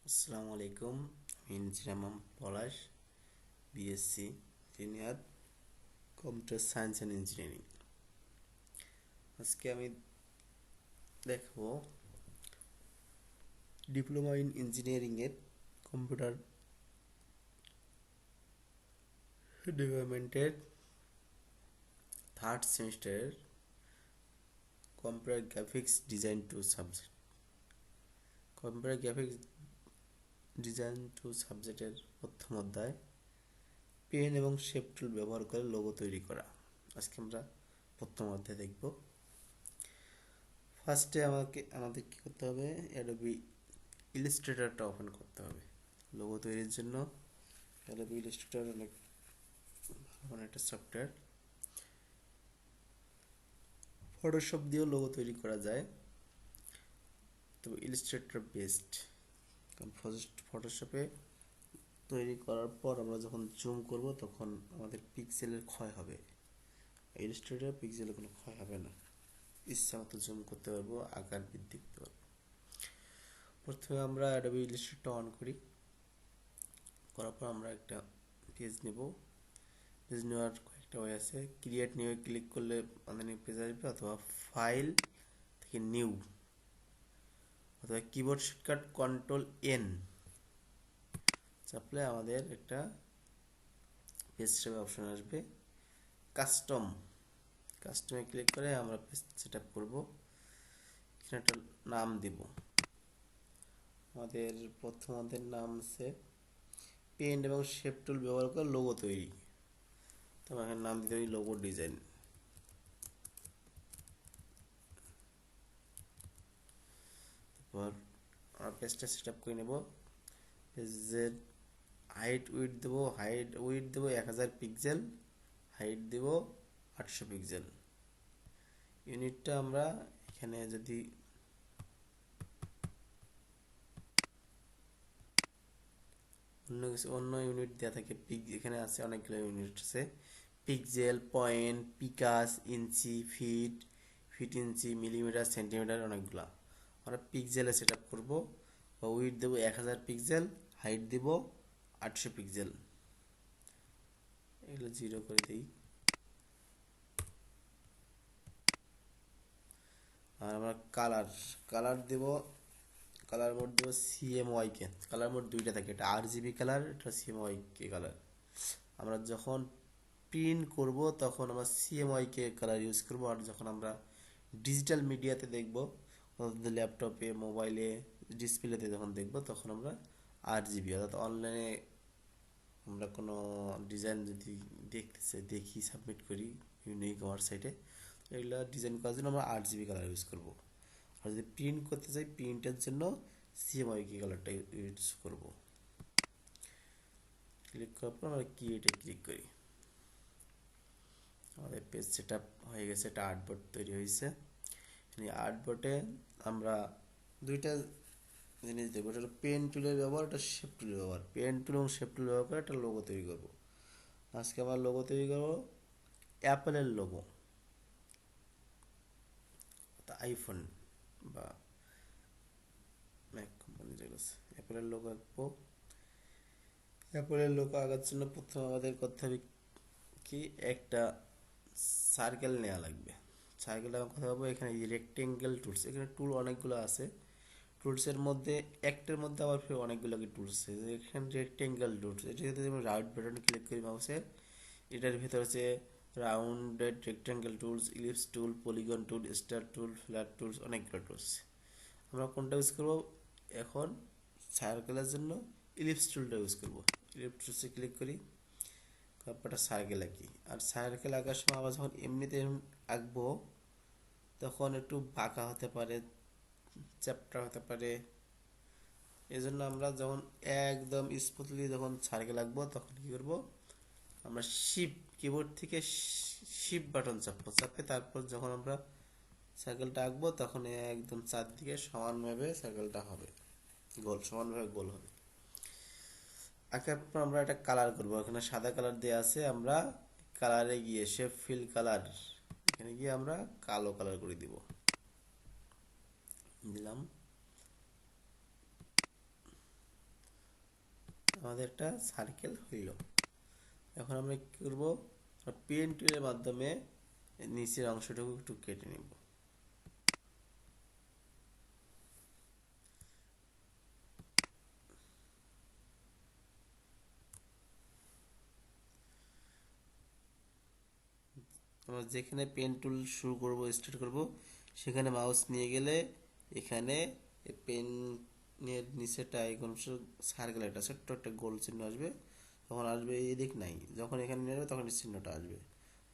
আসসালামু আলাইকুম। আমি Injiram Palash, BSc engineer, computer science and engineering. আজকে আমি দেখব ডিপ্লোমা ইন ইঞ্জিনিয়ারিংয়ের কম্পিউটার ডেভেলপমেন্টের থার্ড সেমিস্টারের computer graphics design two subject. Computer graphics design two সাবজেক্টের প্রথম অধ্যায় পেন এবং শেপ টুল ব্যবহার করে লোগো তৈরি করা। আজকে আমরা প্রথম অধ্যায় দেখব। ফার্স্টে আমাদের কী করতে হবে? অ্যাডোবি ইলাস্ট্রেটরটা ওপেন করতে হবে। লোগো তৈরির জন্য অ্যাডোবি ইলাস্ট্রেটর অনেক ভালো একটা সফটওয়্যার। ফটোশপ দিয়েও লোগো তৈরি করা যায়, তবে ইলাস্ট্রেটর বেস্ট। কারণ ফটোশপে তৈরি করার পর আমরা যখন জুম করব তখন আমাদের পিক্সেলের ক্ষয় হবে। ইলাস্ট্রেটরে পিক্সেলের কোনো ক্ষয় হবে না, ইচ্ছা মতো জুম করতে পারবো, আকার বৃদ্ধি করতে পারবো। প্রথমে আমরা অ্যাডোবি ইলাস্ট্রেটরটা অন করি। করার পর আমরা একটা পেজ নেব। পেজ নেওয়ার কয়েকটা ওয়ে আছে। ক্রিয়েট নিউ ক্লিক করলে আমাদের নিউ পেজ আসবে, অথবা ফাইল থেকে নিউ, অথবা কিবোর্ড শর্টকাট কন্ট্রোল এন চাপলে আমাদের একটা পেজ সেভ অপশন আসবে। কাস্টমে ক্লিক করে আমরা পেজ সেট আপ করবো। এখানে একটা নাম দিব। আমাদের নাম আছে পেন এবং শেপ টুল ব্যবহার করে লোগো তৈরি। তো এখানে নাম দিতে হবে লোগো ডিজাইন। তারপর আমরা পেজটা সেট আপ করে নেব। পেজের হাইট উইডথ দেবো 1000 পিক্সেল, হাইট দেব 800 পিক্সেল। ইউনিটটা আমরা এখানে যদি অন্য ইউনিট দেওয়া থাকে, এখানে আছে অনেকগুলো ইউনিট আছে, পিক্সেল, পয়েন্ট, পিকাস, ইঞ্চি, ফিট ইঞ্চি, মিলিমিটার, সেন্টিমিটার, অনেকগুলা। আমরা পিক্সেলে সেট আপ করবো। উইডথ দেবো 1000 পিক্সেল, হাইট দেব 800 পিক্সেল। এগুলো 0 করে দিই। আর আমরা কালার দেব, কালার মোড দেবো সিএমওয়াইকে। কালার মোড দুইটা থাকে, এটা আরজিবি কালার, এটা সিএমওয়াইকে কালার। আমরা যখন প্রিন্ট করব তখন আমরা সিএমওয়াইকে কালার ইউজ করব, আর যখন আমরা ডিজিটাল মিডিয়াতে দেখব, ল্যাপটপে, মোবাইলে, ডিসপ্লেতে যখন দেখব তখন আমরা আরজিবি, অর্থাৎ অনলাইনে আমরা কোনো ডিজাইন যদি দেখি সাবমিট করি ইউনিক ওয়েবসাইটে, এগুলো ডিজাইন করার জন্য আমরা 8GB কালার ইউজ করব। আর যদি প্রিন্ট করতে চাই, প্রিন্টের জন্য সিএমওয়াইকে কালারটা ইউজ করব। ক্লিক করার পর আমরা ক্রিয়েটে ক্লিক করি। আমাদের পেজ সেট আপ হয়ে গেছে, একটা আর্টবোর্ড তৈরি হয়েছে। এই আর্টবোর্ডে আমরা দুইটা জিনিস দেখবো, এটা হলো পেন টুলের ব্যবহার, এটা শেপ টুলের ব্যবহার। পেন টুল এবং শেপ টুল ব্যবহার করে একটা লোগো তৈরি করবো। আজকে আমরা লোগো তৈরি করবো অ্যাপেলের লোগো, আইফোন বা ম্যাক কোম্পানি যেগুলো আছে, অ্যাপেলের লোগো আঁকবো। অ্যাপেলের লোগো আঁকার জন্য প্রথমে আমাদের করতে হবে কি, একটা সার্কেল নেওয়া লাগবে। সার্কেলটা কথা বলবো, এখানে রেক্টেঙ্গেল টুলস, এখানে টুল অনেকগুলো আছে। টুলসের মধ্যে একটার মধ্যে আবার ফের অনেকগুলো টুলস আছে। এখানে রেক্টেঙ্গেল টুলস, এটা যদি আমি রাইট বাটনে ক্লিক করি মাউসের, এটার ভিতর আছে rounded rectangle tools, ellipse tool, polygon tool, star tool, flat tools, অনেকগুলো টুলস। আমরা কোনটা ইউজ করবো এখন? সার্কেলের জন্য ইলিপস টুলটা ইউজ করবো। ইলিপস টুলসে ক্লিক করি, তারপরটা সার্কেল আঁকি। আর সার্কেল আঁকার সময় আবার যখন এমনিতে আঁকবো তখন একটু বাঁকা হতে পারে, চ্যাপ্টা হতে পারে। এই জন্য আমরা যখন একদম স্মুথলি যখন সার্কেল আঁকবো তখন কী করবো, আমরা কিবোর্ড থেকে শিফট বাটন চাপে তারপর যখন আমরা সার্কেলটা আঁকবো তখন একদম চারদিকে সমানভাবে সার্কেলটা হবে, সমানভাবে গোল হবে। আঁকার পর আমরা একটা কালার করবো। এখানে সাদা কালার দেওয়া আছে, আমরা কালারে গিয়ে শেপ ফিল কালার, এখানে গিয়ে আমরা কালো কালার করে দিলাম। আমাদের একটা সার্কেল হইল। এখন আমরা কি করব, পেন টুলের মাধ্যমে নিচের অংশটুকু একটু কেটে নিব। আমরা যেখানে পেন টুল শুরু করব, স্টার্ট করব, সেখানে মাউস নিয়ে গেলে এখানে পেনের নিচেটা আইকন সার্কেল একটা ছোট্ট একটা গোল চিহ্ন আসবে। তখন আসবে এদিক নাই, যখন এখানে নিয়ে যাবে তখন এই চিহ্নটা আসবে।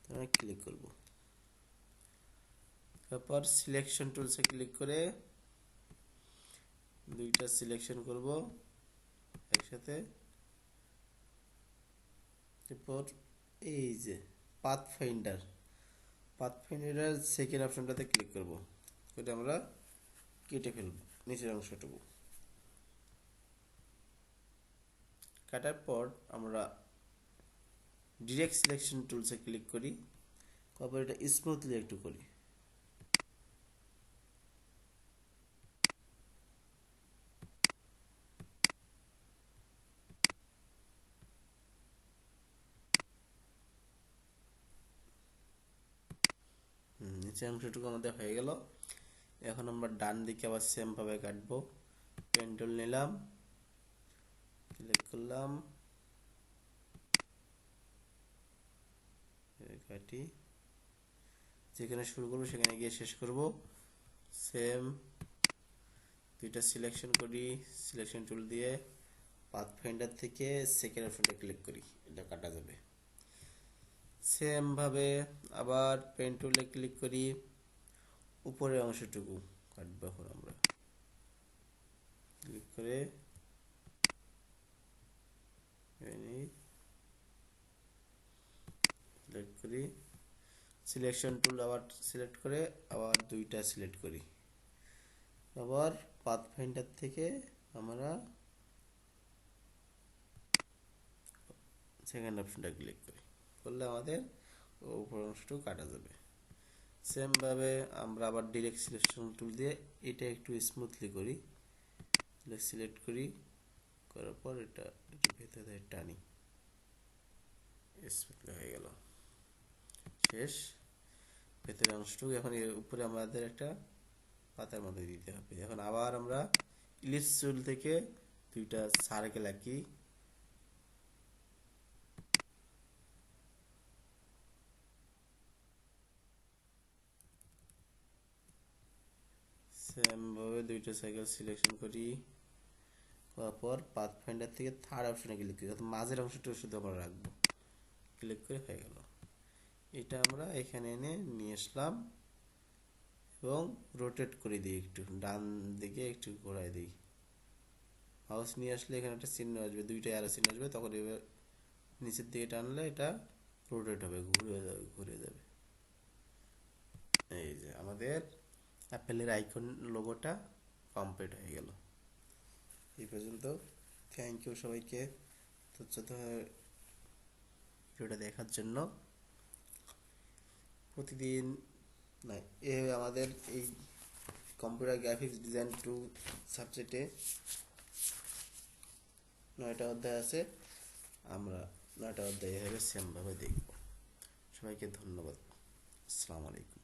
তখন ক্লিক করব, তারপর সিলেকশন টুলসে ক্লিক করে দুইটা সিলেকশন করব একসাথে। তারপর এই যে পাথ ফাইন্ডার, পাথ ফাইন্ডারের সেকেন্ড অপশনটাতে ক্লিক করব, করে আমরা কেটে ফেলব নিচের অংশটুকু। কাটার পর আমরা ডিরেক্ট সিলেকশন টুলসে ক্লিক করি, তারপর এটা স্মুথলি একটু করি। নিচের অংশটুকু আমাদের হয়ে গেল। এখন আমরা ডান দিকে আবার সেম ভাবে কাটবো। পেন টুল নিলাম, ক্লিক করলাম, কাটি, যেখানে শুরু করবো সেখানে গিয়ে শেষ করব। সেম দুইটা সিলেকশন করি, সিলেকশন টুল দিয়ে পাথ ফাইন্ডার থেকে সেকেন্ড অপশনটা ক্লিক করি, এটা কাটা যাবে। সেম ভাবে আবার পেন টুলে ক্লিক করি, উপরের অংশটুকু কাটবো। এখন আমরা ক্লিক করে সিলেক্ট করি, সিলেকশন টুল আবার সিলেক্ট করে আবার দুইটা সিলেক্ট করি, আবার পাথ ফাইন্ডার থেকে আমরা সেকেন্ড অপশনটা ক্লিক করি, করলে আমাদের উপর অংশটুকু কাটা যাবে। সেম ভাবে আমরা আবার ডিরেক্ট সিলেকশন টুল দিয়ে এটা একটু স্মুথলি করি, সিলেক্ট করি, করার পর এটা একটু ভেতরে টানি, স্মুথলি হয়ে গেল। শেষ ভেতরের অংশটুকু। এখন এর উপরে আমাদের একটা পাতার মধ্যে দিতে হবে। এখন আবার আমরা ইলিপস টুল থেকে দুইটা সার্কেল আঁকি, সেম ভাবে দুইটা সার্কেল সিলেকশন করি, তারপর পাথ ফাইন্ডার থেকে থার্ড অপশনে ক্লিক করি, অর্থাৎ মাঝের অংশটা শুধু আমরা রাখবো, ক্লিক করে হয়ে গেল। এটা আমরা এখানে এনে নিয়ে আসলাম এবং রোটেট করে দিই, একটু ডান দিকে একটু ঘোরাই দিই। মাউস নিয়ে আসলে এখানে একটা চিহ্ন আসবে, দুইটা অ্যারো চিহ্ন আসবে, তখন এবার নিচের দিকে টানলে এটা রোটেট হবে, ঘুরে যাবে। এই যে আমাদের অ্যাপেলের আইকন লোগোটা কমপ্লিট হয়ে গেল। এই পর্যন্ত। থ্যাংক ইউ সবাইকে ধৈর্য ভিডিওটা দেখার জন্য। প্রতিদিন না, আমাদের এই কম্পিউটার গ্রাফিক্স ডিজাইন 2 সাবজেক্টে 9টা অধ্যায় আছে, আমরা 9টা অধ্যায় এভাবে সেমভাবে দেখব। সবাইকে ধন্যবাদ। আসসালামু আলাইকুম।